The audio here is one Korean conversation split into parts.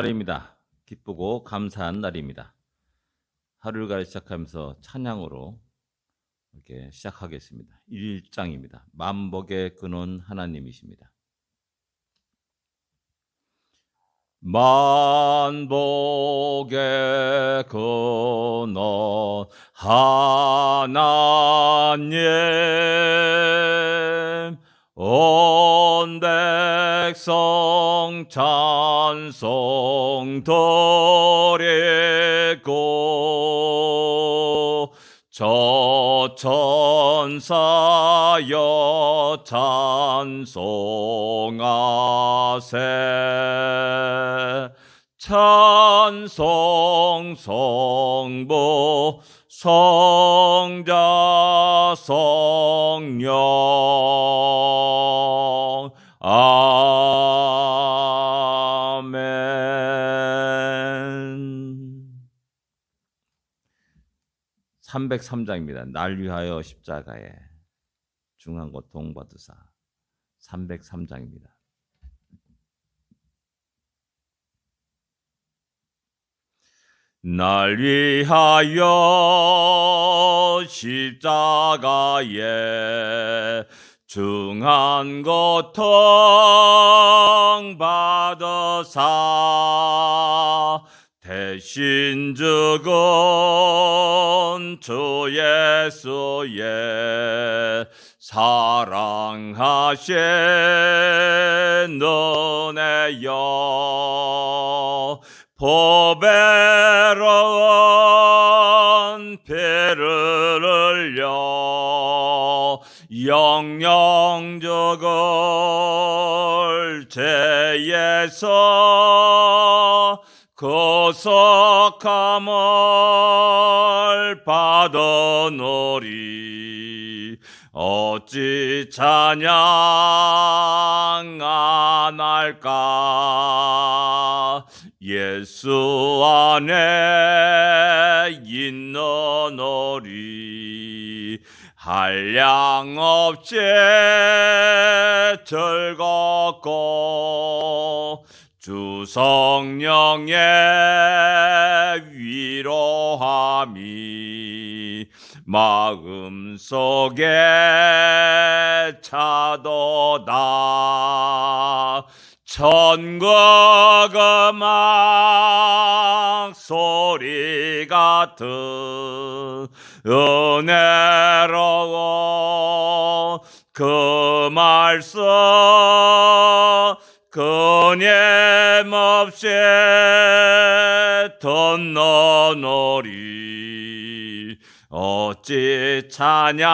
날입니다. 기쁘고 감사한 날입니다. 하루를 시작하면서 찬양으로 이렇게 시작하겠습니다. 1장입니다. 만복의 근원 하나님이십니다. 만복의 근원 하나님, 온 백성 찬송 드리고 저 천사여 찬송하세. 찬송 성부 성자 성령 아멘. 303장입니다. 날 위하여 십자가에 중한 고통 받으사. 303장입니다. 날 위하여 십자가에 중한 고통 받으사 대신 죽은 주 예수의 사랑하신 은혜여 보배로운 피를 흘려 영영 죽을 죄에서 구속함을 받으노리 어찌 찬양 안 할까. 예수 안에 있노니 한량없이 즐겁고 주 성령의 위로함이 마음속에 차도다. 천국 음악 소리 같은 은혜로운 그 말씀 끊임없이 듣노리 어찌 찬양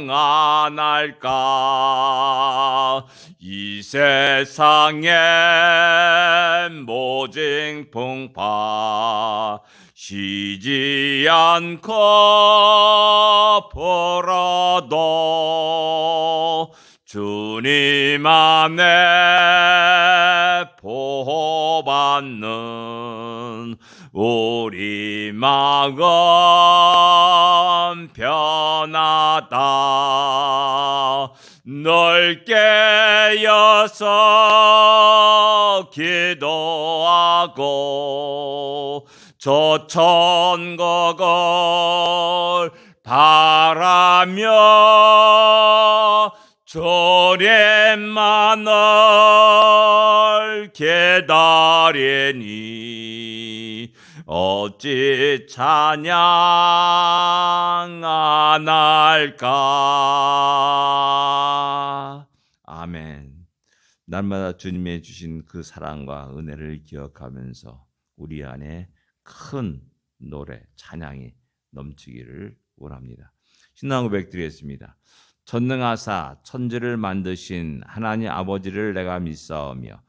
안 할까. 이 세상엔 모진 풍파 쉬지 않고 불어도 주님 안에 보호받는 우리 마음 편하다. 널 깨어서 기도하고 저 천국을 바라며 주님만을 기다리니 어찌 찬양 안 할까. 아멘. 날마다 주님의 주신 그 사랑과 은혜를 기억하면서 우리 안에 큰 노래, 찬양이 넘치기를 원합니다. 신앙 고백 드리겠습니다. 전능하사 천지를 만드신 하나님 아버지를 내가 믿사오며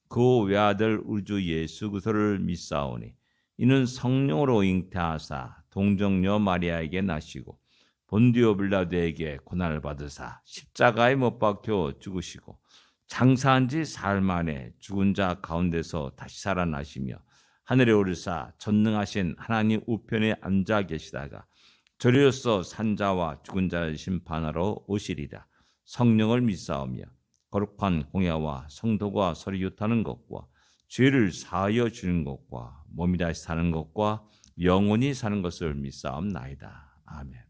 그 외아들 우주 예수 그리스도를 믿사오니 이는 성령으로 잉태하사 동정녀 마리아에게 나시고 본디오 빌라도에게 고난을 받으사 십자가에 못 박혀 죽으시고 장사한 지 사흘 만에 죽은 자 가운데서 다시 살아나시며 하늘에 오르사 전능하신 하나님 우편에 앉아 계시다가 저리로서 산자와 죽은 자를 심판하러 오시리라. 성령을 믿사오며 거룩한 공야와 성도가 서로 유타는 것과 죄를 사하여 주는 것과 몸이 다시 사는 것과 영원히 사는 것을 믿사옵나이다. 아멘.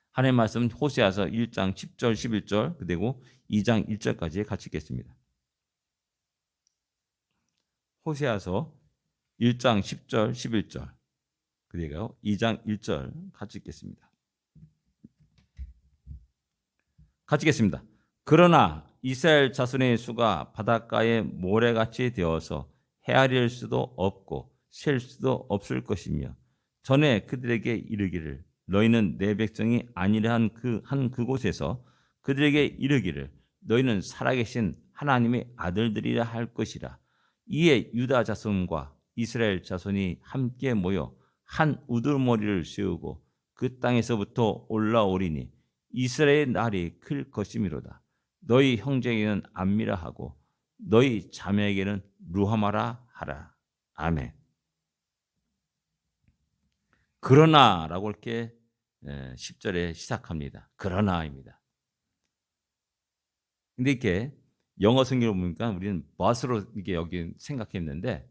하나님의 말씀 호세아서 1장 10절 11절 그리고 2장 1절까지 같이 읽겠습니다. 호세아서 1장 10절 11절 그리고 2장 1절 같이 읽겠습니다. 같이 읽겠습니다. 그러나 이스라엘 자손의 수가 바닷가의 모래같이 되어서 헤아릴 수도 없고 셀 수도 없을 것이며 전에 그들에게 이르기를 너희는 내 백성이 아니라 한 그곳에서 그들에게 이르기를 너희는 살아계신 하나님의 아들들이라 할 것이라. 이에 유다 자손과 이스라엘 자손이 함께 모여 한 우두머리를 세우고 그 땅에서부터 올라오리니 이스라엘의 날이 클 것이미로다. 너희 형제에게는 암미라 하고 너희 자매에게는 루하마라 하라. 아멘. 그러나라고 이렇게 10절에 시작합니다. 그러나입니다. 근데 이렇게 영어 성경을 보니까 우리는 but으로 이게 여기 생각했는데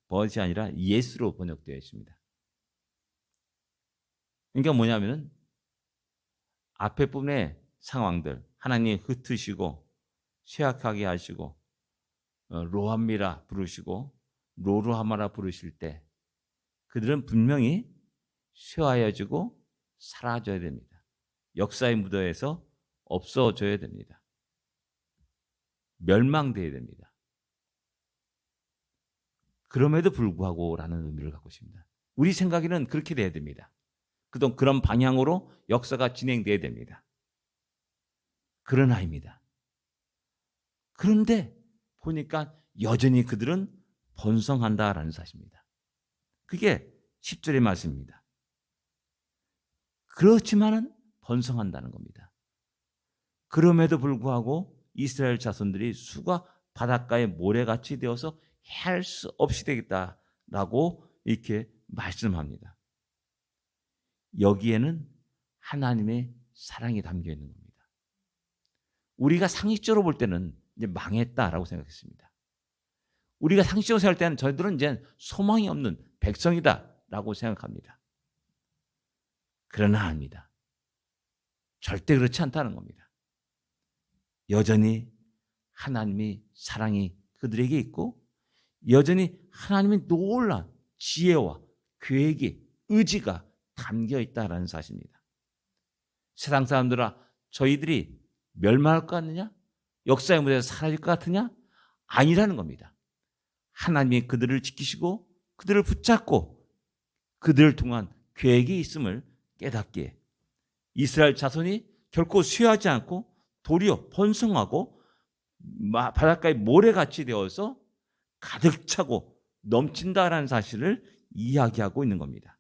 but이 아니라 yes로 번역되어 있습니다. 그러니까 뭐냐면은 앞에 부분의 상황들 하나님이 흩으시고 쇠약하게 하시고 로함미라 부르시고 로루하마라 부르실 때 그들은 분명히 쇠하여지고 사라져야 됩니다. 역사의 무더에서 없어져야 됩니다. 멸망되어야 됩니다. 그럼에도 불구하고 라는 의미를 갖고 있습니다. 우리 생각에는 그렇게 돼야 됩니다. 그런 방향으로 역사가 진행돼야 됩니다. 그러나입니다. 그런데 보니까 여전히 그들은 번성한다라는 사실입니다. 그게 10절의 말씀입니다. 그렇지만은 번성한다는 겁니다. 그럼에도 불구하고 이스라엘 자손들이 수가 바닷가의 모래같이 되어서 할 수 없이 되겠다라고 이렇게 말씀합니다. 여기에는 하나님의 사랑이 담겨 있는 겁니다. 우리가 상식적으로 볼 때는 이제 망했다라고 생각했습니다. 우리가 상식적으로 생각할 때는 저희들은 이제 소망이 없는 백성이다라고 생각합니다. 그러나 아닙니다. 절대 그렇지 않다는 겁니다. 여전히 하나님의 사랑이 그들에게 있고 여전히 하나님의 놀라운 지혜와 계획이 의지가 담겨 있다라는 사실입니다. 세상 사람들아 저희들이 멸망할 것 같느냐? 역사의 무대에서 사라질 것 같으냐? 아니라는 겁니다. 하나님이 그들을 지키시고 그들을 붙잡고 그들을 통한 계획이 있음을 깨닫기에 이스라엘 자손이 결코 쇠하지 않고 도리어 번성하고 바닷가의 모래같이 되어서 가득 차고 넘친다라는 사실을 이야기하고 있는 겁니다.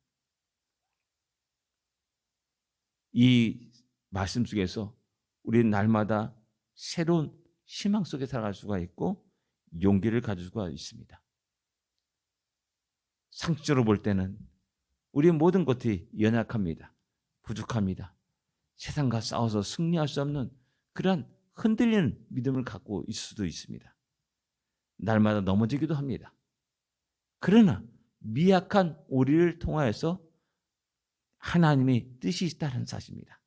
이 말씀 속에서 우리는 날마다 새로운 희망 속에 살아갈 수가 있고 용기를 가질 수가 있습니다. 상식적으로 볼 때는 우리의 모든 것이 연약합니다. 부족합니다. 세상과 싸워서 승리할 수 없는 그러한 흔들리는 믿음을 갖고 있을 수도 있습니다. 날마다 넘어지기도 합니다. 그러나 미약한 우리를 통하여서 하나님의 뜻이 있다는 사실입니다.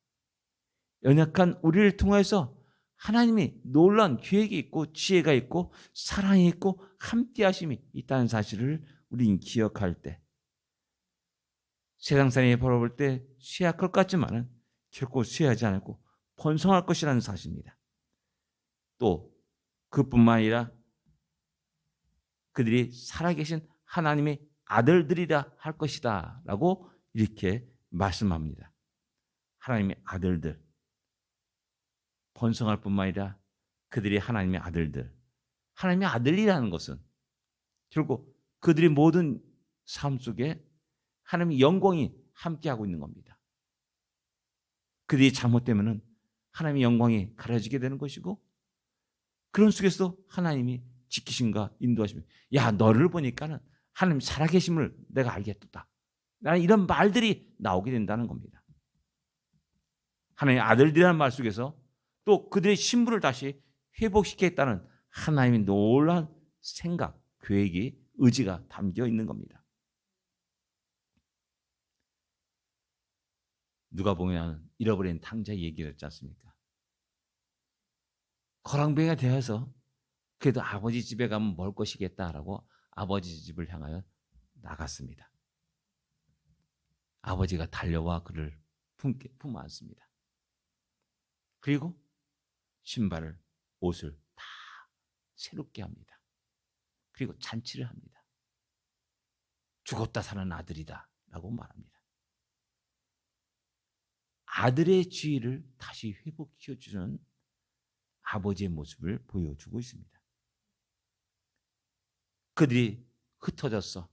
연약한 우리를 통해서 하나님이 놀라운 계획이 있고 지혜가 있고 사랑이 있고 함께하심이 있다는 사실을 우리는 기억할 때 세상 사람이 바라볼 때 쇠할 것 같지만은 결코 쇠하지 않고 번성할 것이라는 사실입니다. 또 그뿐만 아니라 그들이 살아계신 하나님의 아들들이라 할 것이다 라고 이렇게 말씀합니다. 하나님의 아들들 번성할 뿐만 아니라 그들이 하나님의 아들들 하나님의 아들이라는 것은 결국 그들의 모든 삶 속에 하나님의 영광이 함께하고 있는 겁니다. 그들이 잘못되면 하나님의 영광이 가려지게 되는 것이고 그런 속에서 하나님이 지키심과 인도하심 야 너를 보니까는 하나님 살아계심을 내가 알겠다. 나는 이런 말들이 나오게 된다는 겁니다. 하나님의 아들들이라는 말 속에서 또 그들의 신분을 다시 회복시키겠다는 하나님의 놀라운 생각, 계획이, 의지가 담겨 있는 겁니다. 누가 보면 잃어버린 탕자 얘기를 했지 않습니까? 거랑뱅이가 되어서 그래도 아버지 집에 가면 먹을 것이겠다라고 아버지 집을 향하여 나갔습니다. 아버지가 달려와 그를 품어 안습니다. 그리고 신발을, 옷을 다 새롭게 합니다. 그리고 잔치를 합니다. 죽었다 사는 아들이다 라고 말합니다. 아들의 지위를 다시 회복시켜주는 아버지의 모습을 보여주고 있습니다. 그들이 흩어졌어.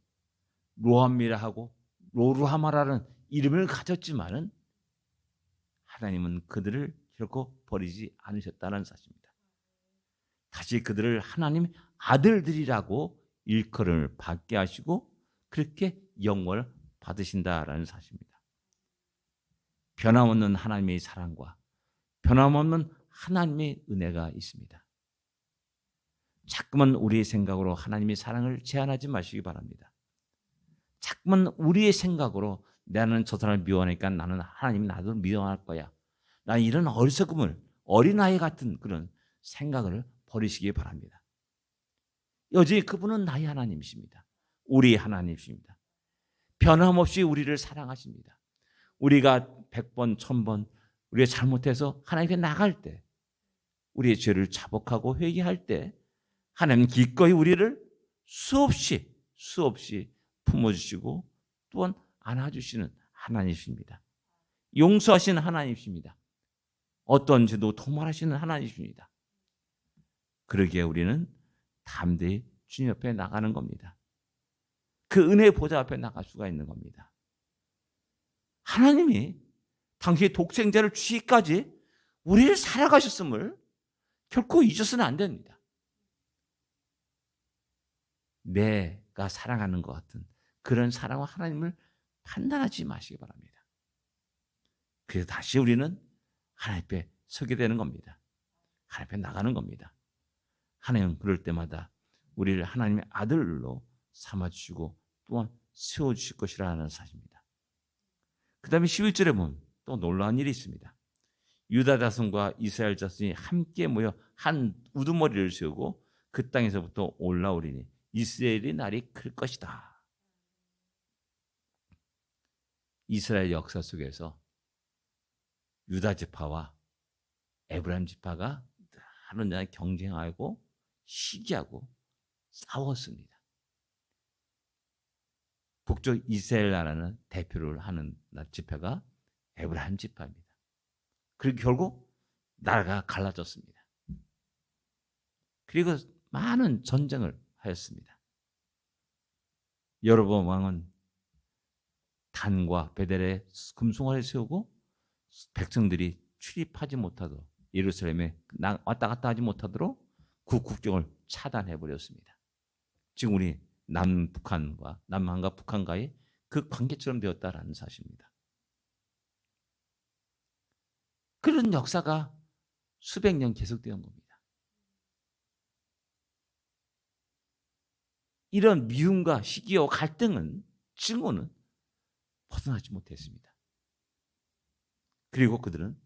로함이라 하고 로루하마라는 이름을 가졌지만은 하나님은 그들을 결코 버리지 않으셨다는 사실입니다. 다시 그들을 하나님 아들들이라고 일컬음을 받게 하시고 그렇게 영광을 받으신다라는 사실입니다. 변함없는 하나님의 사랑과 변함없는 하나님의 은혜가 있습니다. 자꾸만 우리의 생각으로 하나님의 사랑을 제한하지 마시기 바랍니다. 자꾸만 우리의 생각으로 나는 저 사람을 미워하니까 나는 하나님이 나도 미워할 거야. 나는 이런 어리석음을 어린아이 같은 그런 생각을 버리시기 바랍니다. 여전히 그분은 나의 하나님이십니다. 우리의 하나님이십니다. 변함없이 우리를 사랑하십니다. 우리가 100번, 1000번 우리가 잘못해서 하나님께 나갈 때 우리의 죄를 자복하고 회개할 때 하나님은 기꺼이 우리를 수없이 품어주시고 또한 안아주시는 하나님이십니다. 용서하시는 하나님이십니다. 어떤 죄도 통말하시는 하나님이십니다. 그러기에 우리는 담대히 주님 옆에 나가는 겁니다. 그 은혜의 보좌 앞에 나갈 수가 있는 겁니다. 하나님이 당시의 독생자를 주시기까지 우리를 살아가셨음을 결코 잊어서는 안 됩니다. 내가 사랑하는 것 같은 그런 사랑과 하나님을 판단하지 마시기 바랍니다. 그래서 다시 우리는 하나님 앞에 서게 되는 겁니다. 하나님 앞에 나가는 겁니다. 하나님은 그럴 때마다 우리를 하나님의 아들로 삼아주시고 또한 세워주실 것이라는 사실입니다. 그 다음에 11절에 보면 또 놀라운 일이 있습니다. 유다 자손과 이스라엘 자손이 함께 모여 한 우두머리를 세우고 그 땅에서부터 올라오리니 이스라엘의 날이 클 것이다. 이스라엘 역사 속에서 유다 지파와 에브라임 지파가 하는 날 경쟁하고 시기하고 싸웠습니다. 북쪽 이스라엘 나라는 대표를 하는 지파가 에브라임 지파입니다. 그리고 결국 나라가 갈라졌습니다. 그리고 많은 전쟁을 하였습니다. 여로보암 왕은 단과 베델에 금송아지를 세우고 백성들이 출입하지 못하도록 예루살렘에 왔다 갔다 하지 못하도록 그 국경을 차단해 버렸습니다. 지금 우리 남한과 북한과의 그 관계처럼 되었다라는 사실입니다. 그런 역사가 수백 년 계속되는 겁니다. 이런 미움과 시기와 갈등은 증오는 벗어나지 못했습니다. 그리고 그들은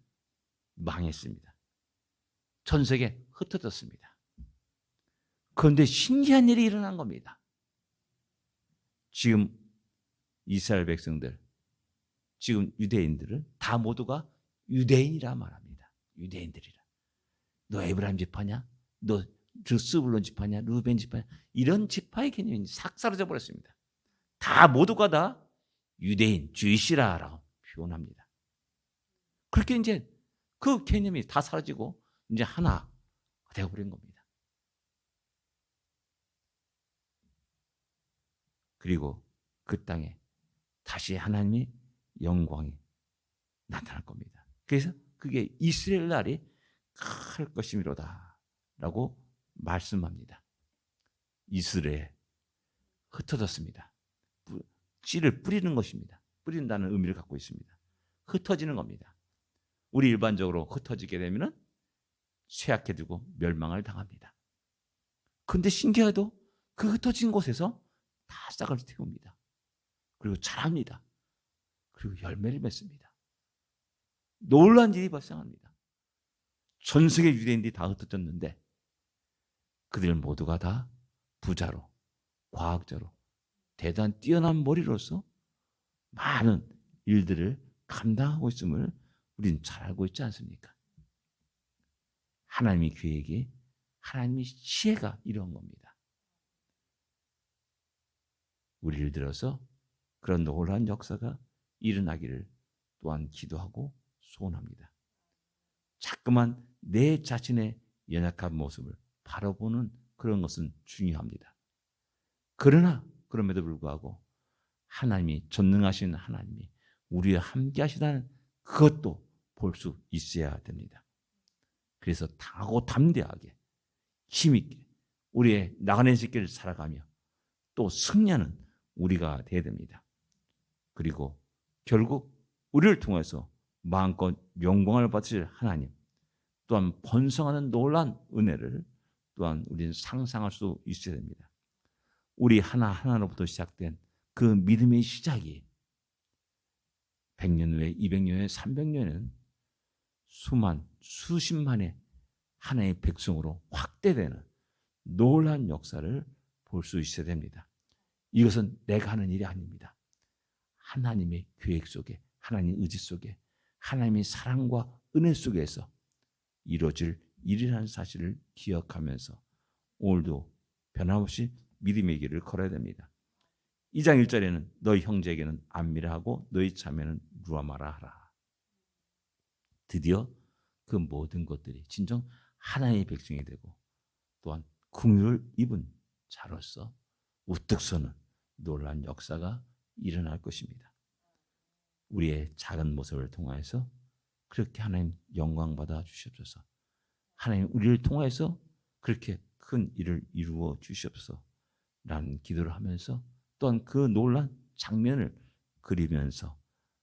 망했습니다. 전 세계에 흩어졌습니다. 그런데 신기한 일이 일어난 겁니다. 지금 이스라엘 백성들, 지금 유대인들은 다 모두가 유대인이라 말합니다. 유대인들이라. 너 에브라임 지파냐? 너 스불론 지파냐? 루벤 지파냐? 이런 지파의 개념이 싹 사라져 버렸습니다. 다 모두가 다 유대인, 주이시라라고 표현합니다. 그렇게 이제 그 개념이 다 사라지고 이제 하나 되어버린 겁니다. 그리고 그 땅에 다시 하나님의 영광이 나타날 겁니다. 그래서 그게 이스라엘 날이 클 것이미로다 라고 말씀합니다. 이스라엘 흩어졌습니다. 씨를 뿌리는 것입니다. 뿌린다는 의미를 갖고 있습니다. 흩어지는 겁니다. 우리 일반적으로 흩어지게 되면 쇠약해지고 멸망을 당합니다. 그런데 신기하게도 그 흩어진 곳에서 다 싹을 틔웁니다. 그리고 자랍니다. 그리고 열매를 맺습니다. 놀라운 일이 발생합니다. 전 세계 유대인들이 다 흩어졌는데 그들 모두가 다 부자로, 과학자로, 대단한 뛰어난 머리로서 많은 일들을 감당하고 있음을 우리는 잘 알고 있지 않습니까? 하나님의 계획이, 하나님의 지혜가 이런 겁니다. 우리를 들어서 그런 놀라운 역사가 일어나기를 또한 기도하고 소원합니다. 자꾸만 내 자신의 연약한 모습을 바라보는 그런 것은 중요합니다. 그러나 그럼에도 불구하고 하나님이 전능하신 하나님이 우리와 함께 하시다는 그것도 볼 수 있어야 됩니다. 그래서 당하고 담대하게 힘있게 우리의 나가는 길을 살아가며 또 승리하는 우리가 되어야 됩니다. 그리고 결국 우리를 통해서 마음껏 영광을 받으실 하나님, 또한 번성하는 놀라운 은혜를 또한 우리는 상상할 수 있어야 됩니다. 우리 하나하나로부터 시작된 그 믿음의 시작이 100년 후에, 200년 후에, 300년에는 수십만의 하나의 백성으로 확대되는 놀라운 역사를 볼 수 있어야 됩니다. 이것은 내가 하는 일이 아닙니다. 하나님의 계획 속에, 하나님의 의지 속에, 하나님의 사랑과 은혜 속에서 이루어질 일이라는 사실을 기억하면서 오늘도 변함없이 믿음의 길을 걸어야 됩니다. 2장 1절에는 너희 형제에게는 안미라 하고 너희 자매는 루아마라 하라. 드디어 그 모든 것들이 진정 하나님의 백성이 되고 또한 긍휼을 입은 자로서 우뚝 서는 놀라운 역사가 일어날 것입니다. 우리의 작은 모습을 통해서 그렇게 하나님 영광 받아 주시옵소서. 하나님 우리를 통해서 그렇게 큰 일을 이루어 주시옵소서 라는 기도를 하면서 또한 그 놀란 장면을 그리면서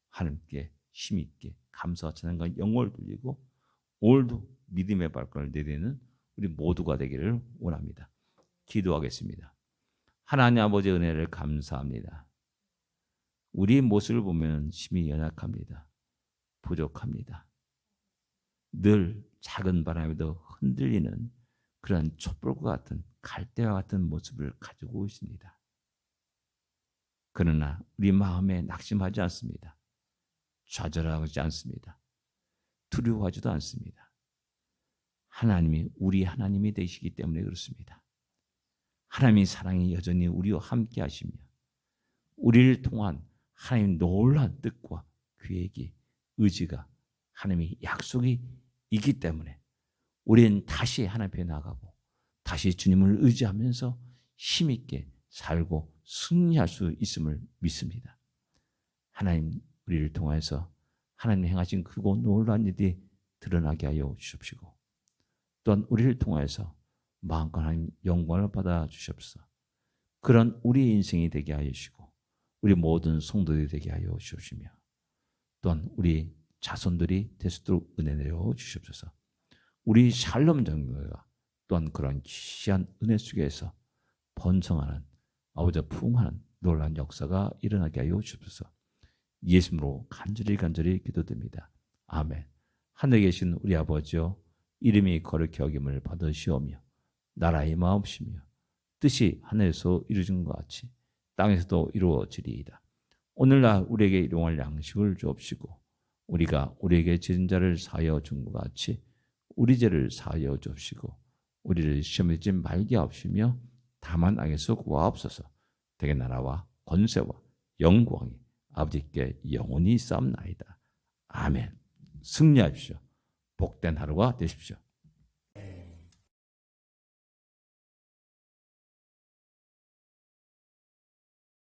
하나님께 힘있게 감사와 찬양과 영광을 돌리고 오늘도 믿음의 발걸음을 내딛는 우리 모두가 되기를 원합니다. 기도하겠습니다. 하나님 아버지의 은혜를 감사합니다. 우리 모습을 보면 심히 연약합니다. 부족합니다. 늘 작은 바람에도 흔들리는 그런 촛불과 같은 갈대와 같은 모습을 가지고 있습니다. 그러나 우리 마음에 낙심하지 않습니다. 좌절하지 않습니다. 두려워하지도 않습니다. 하나님이 우리 하나님이 되시기 때문에 그렇습니다. 하나님의 사랑이 여전히 우리와 함께 하시며 우리를 통한 하나님의 놀라운 뜻과 계획이, 의지가, 하나님의 약속이 있기 때문에 우리는 다시 하나님 앞에 나가고 다시 주님을 의지하면서 힘있게 살고 승리할 수 있음을 믿습니다. 하나님 우리를 통해서 하나님 행하신 크고 놀라운 일이 드러나게 하여 주십시고 또한 우리를 통해서 마음껏 하나님 영광을 받아 주시옵소서. 그런 우리의 인생이 되게 하여 주시고 우리 모든 성도들이 되게 하여 주시며 또한 우리 자손들이 될 수 있도록 은혜 내려 주시옵소서. 우리 샬롬 장로가 또한 그런 귀한 은혜 속에서 번성하는 아버지와 풍성한 놀라운 역사가 일어나게 하여 주옵소서. 예수님으로 간절히 기도드립니다. 아멘. 하늘에 계신 우리 아버지여, 이름이 거룩히 여김을 받으시오며 나라의 마음이시며 뜻이 하늘에서 이루어진 것 같이 땅에서도 이루어지리이다. 오늘날 우리에게 일용할 양식을 주옵시고 우리가 우리에게 지은 자를 사하여 준 것 같이 우리 죄를 사하여 주옵시고 우리를 시험에 들지 말게 하옵시며 다만 악에서 구하옵소서. 대개 나라와 권세와 영광이 아버지께 영원히 있사옵나이다. 아멘. 승리하십시오. 복된 하루가 되십시오.